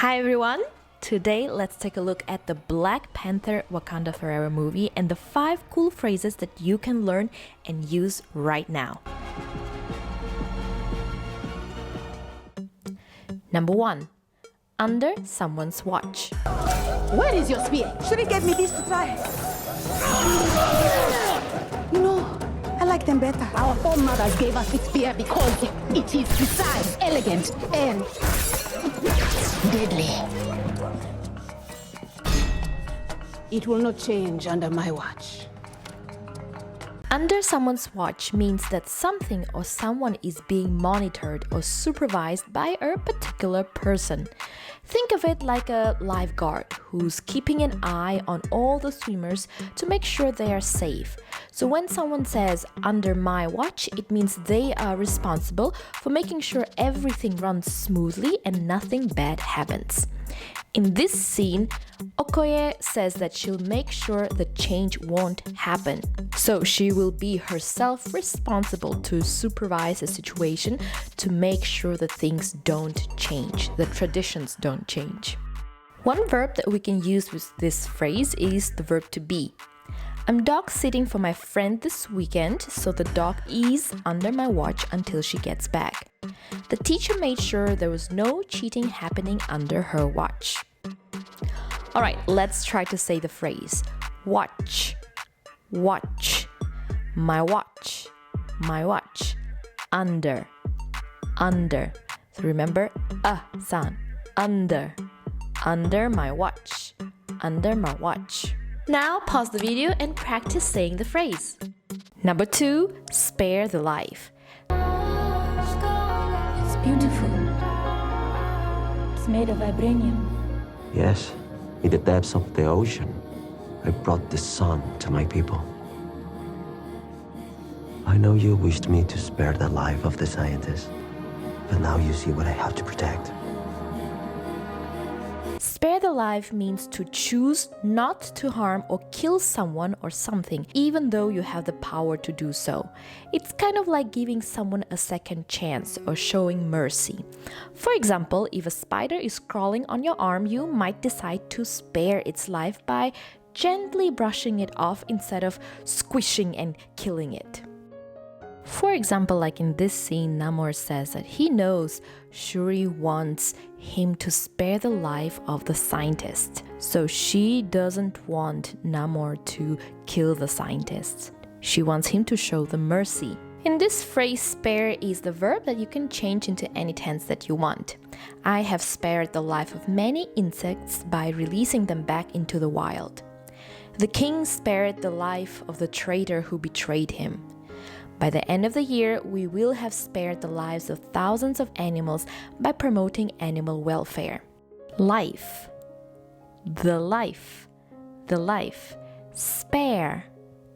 Hi everyone! Today let's take a look at the Black Panther Wakanda Forever movie and the 5 cool phrases that you can learn and use right now. Number 1. Under someone's watch. Where is your spear? Shuri gave me this to try. No, I like them better. Our foremothers gave us this spear because it is precise, elegant, and deadly. It will not change under my watch. Under someone's watch means that something or someone is being monitored or supervised by a particular person. Think of it like a lifeguard who's keeping an eye on all the swimmers to make sure they are safe. So when someone says under my watch, it means they are responsible for making sure everything runs smoothly and nothing bad happens. In this scene, Okoye says that she'll make sure the change won't happen. So she will be herself responsible to supervise the situation to make sure that things don't change, the traditions don't change. One verb that we can use with this phrase is the verb to be. I'm dog sitting for my friend this weekend, so the dog is under my watch until she gets back. The teacher made sure there was no cheating happening under her watch. Alright, let's try to say the phrase. Watch, watch, my watch, my watch, under, under. So remember, san, under my watch, under my watch. Now pause the video and practice saying the phrase. Number 2, spare the life. It's beautiful. It's made of vibranium. Yes, in the depths of the ocean, I brought the sun to my people. I know you wished me to spare the life of the scientist, but now you see what I have to protect. Spare the life means to choose not to harm or kill someone or something, even though you have the power to do so. It's kind of like giving someone a second chance or showing mercy. For example, if a spider is crawling on your arm, you might decide to spare its life by gently brushing it off instead of squishing and killing it. For example, like in this scene, Namor says that he knows Shuri wants him to spare the life of the scientist. So she doesn't want Namor to kill the scientist. She wants him to show the mercy. In this phrase, spare is the verb that you can change into any tense that you want. I have spared the life of many insects by releasing them back into the wild. The king spared the life of the traitor who betrayed him. By the end of the year, we will have spared the lives of thousands of animals by promoting animal welfare. Life, the life, the life. Spare,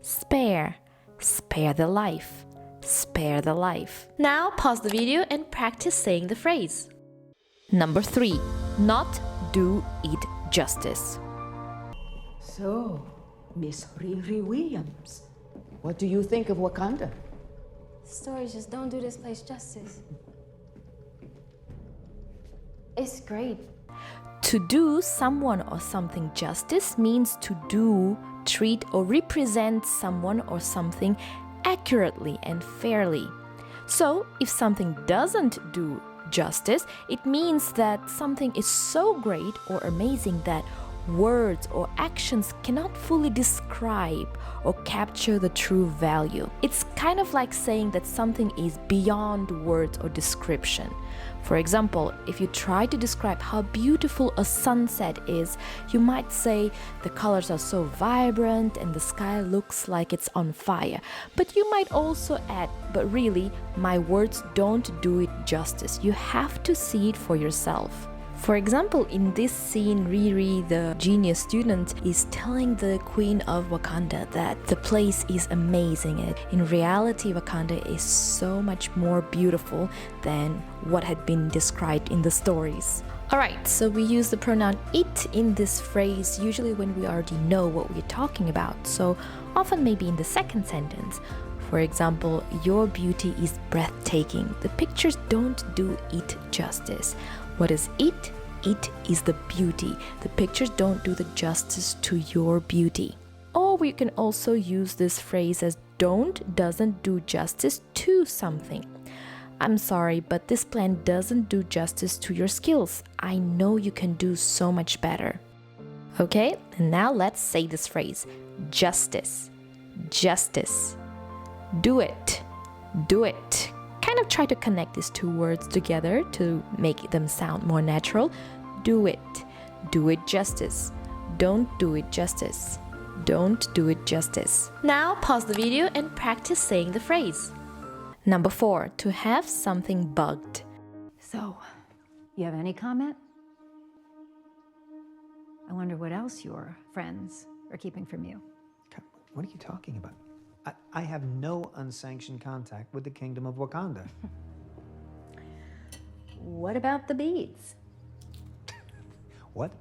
spare, spare the life, spare the life. Now pause the video and practice saying the phrase. Number 3, not do it justice. So, Miss Riri Williams, what do you think of Wakanda? Stories just don't do this place justice. It's great. To do someone or something justice means to do, treat, or represent someone or something accurately and fairly. So, if something doesn't do justice, it means that something is so great or amazing that words or actions cannot fully describe or capture the true value. It's kind of like saying that something is beyond words or description. For example, if you try to describe how beautiful a sunset is, you might say the colors are so vibrant and the sky looks like it's on fire. But you might also add, but really, my words don't do it justice. You have to see it for yourself. For example, in this scene, Riri, the genius student, is telling the Queen of Wakanda that the place is amazing. In reality, Wakanda is so much more beautiful than what had been described in the stories. Alright, so we use the pronoun it in this phrase usually when we already know what we're talking about. So often maybe in the second sentence. For example, your beauty is breathtaking. The pictures don't do it justice. What is it? it is the beauty. The pictures don't do the justice to your beauty. Or we can also use this phrase as don't doesn't do justice to something. I'm sorry, but this plan doesn't do justice to your skills. I know you can do so much better. Okay, and now let's say this phrase. Justice. Justice. Do it. Do it. Kind of try to connect these two words together to make them sound more natural. Do it. Do it justice. Don't do it justice. Don't do it justice. Now pause the video and practice saying the phrase. Number 4, to have something bugged. So, you have any comment? I wonder what else your friends are keeping from you. What are you talking about? I have no unsanctioned contact with the Kingdom of Wakanda. What about the beads? What?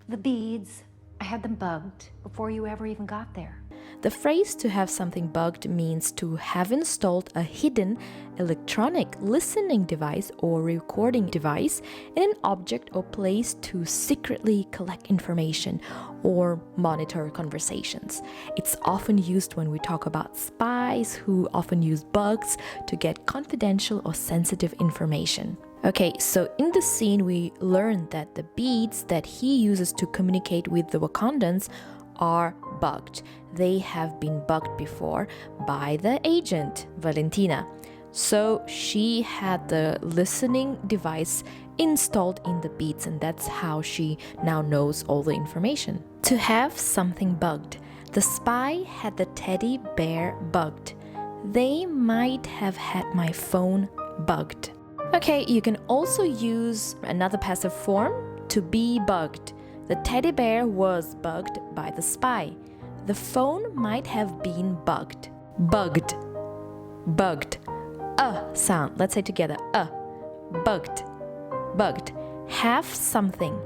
The beads. I had them bugged before you ever even got there. The phrase to have something bugged means to have installed a hidden electronic listening device or recording device in an object or place to secretly collect information or monitor conversations. It's often used when we talk about spies who often use bugs to get confidential or sensitive information. Okay, so in the scene we learned that the beads that he uses to communicate with the Wakandans are bugged. They have been bugged before by the agent, Valentina. So she had the listening device installed in the beads, and that's how she now knows all the information. To have something bugged. The spy had the teddy bear bugged. They might have had my phone bugged. Okay, you can also use another passive form, to be bugged. The teddy bear was bugged by the spy. The phone might have been bugged. Bugged. Bugged. Sound. Let's say together. Bugged. Bugged. Have something.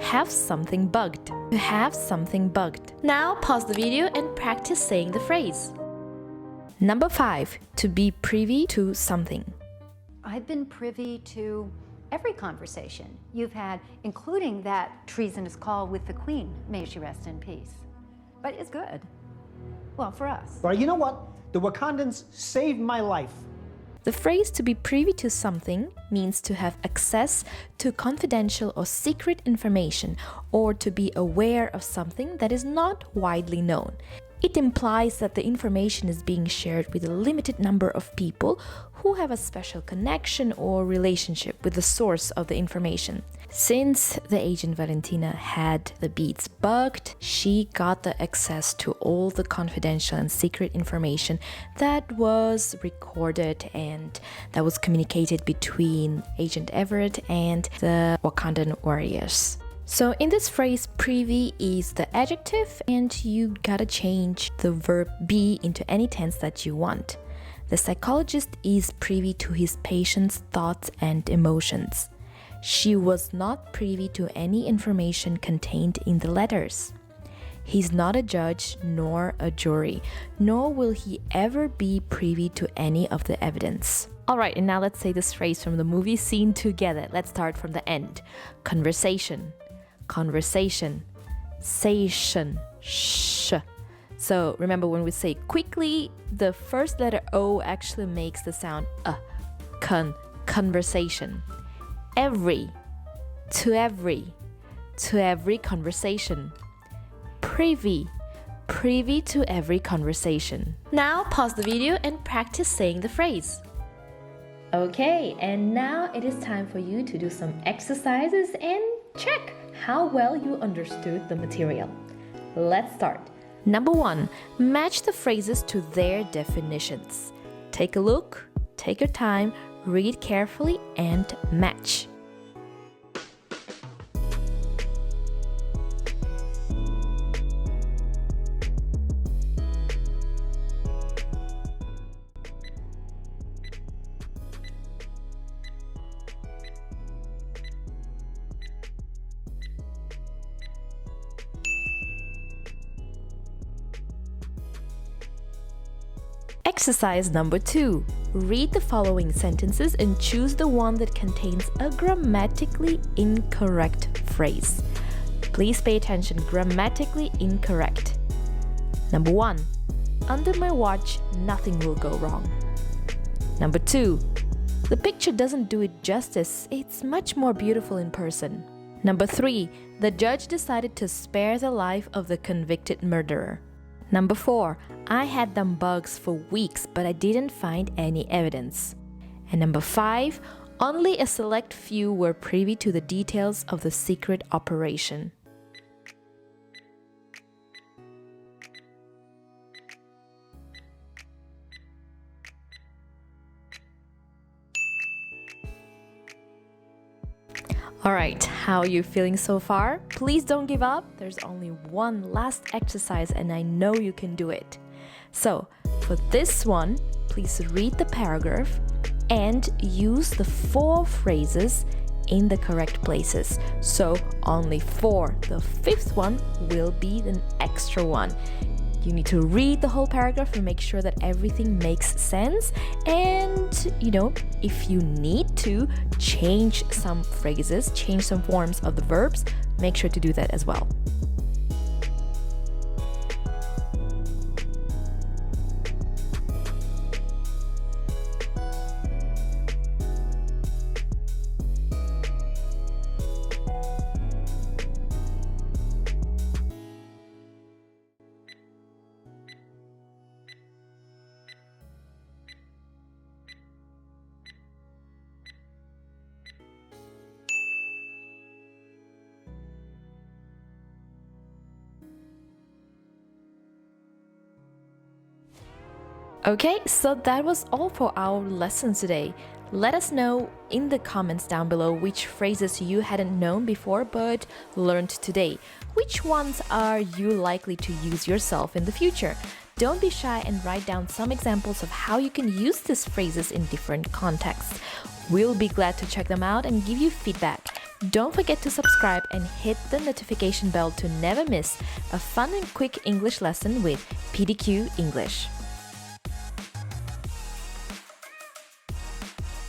Have something bugged. To have something bugged. Now pause the video and practice saying the phrase. Number 5. To be privy to something. I've been privy to every conversation you've had, including that treasonous call with the Queen. May she rest in peace. But it's good. Well, for us. But you know what? The Wakandans saved my life. The phrase to be privy to something means to have access to confidential or secret information, or to be aware of something that is not widely known. It implies that the information is being shared with a limited number of people who have a special connection or relationship with the source of the information. Since the agent Valentina had the beads bugged, she got the access to all the confidential and secret information that was recorded and that was communicated between Agent Everett and the Wakandan warriors. So in this phrase, privy is the adjective, and you gotta change the verb be into any tense that you want. The psychologist is privy to his patient's thoughts and emotions. She was not privy to any information contained in the letters. He's not a judge nor a jury, nor will he ever be privy to any of the evidence. Alright, and now let's say this phrase from the movie scene together. Let's start from the end. Conversation. Conversation. Sation. Sh. So remember, when we say quickly, the first letter O actually makes the sound conversation. Every. To every conversation. Privy. Privy to every conversation. Now pause the video and practice saying the phrase. Okay, and now it is time for you to do some exercises and check how well you understood the material. Let's start. Number 1, match the phrases to their definitions. Take a look, take your time, read carefully, and match. Exercise number 2. read the following sentences and choose the one that contains a grammatically incorrect phrase. Please pay attention, grammatically incorrect. Number 1, under my watch, nothing will go wrong. Number 2, the picture doesn't do it justice, it's much more beautiful in person. Number 3, the judge decided to spare the life of the convicted murderer. Number 4, I had them bugs for weeks, but I didn't find any evidence. And number 5, only a select few were privy to the details of the secret operation. Alright, how are you feeling so far? Please don't give up. There's only one last exercise and I know you can do it. So, for this one, please read the paragraph and use the 4 phrases in the correct places. So, only 4. The 5th one will be an extra one. You need to read the whole paragraph and make sure that everything makes sense. And, if you need to change some phrases, change some forms of the verbs, make sure to do that as well. Okay, so that was all for our lesson today. Let us know in the comments down below which phrases you hadn't known before but learned today. Which ones are you likely to use yourself in the future? Don't be shy and write down some examples of how you can use these phrases in different contexts. We'll be glad to check them out and give you feedback. Don't forget to subscribe and hit the notification bell to never miss a fun and quick English lesson with PDQ English.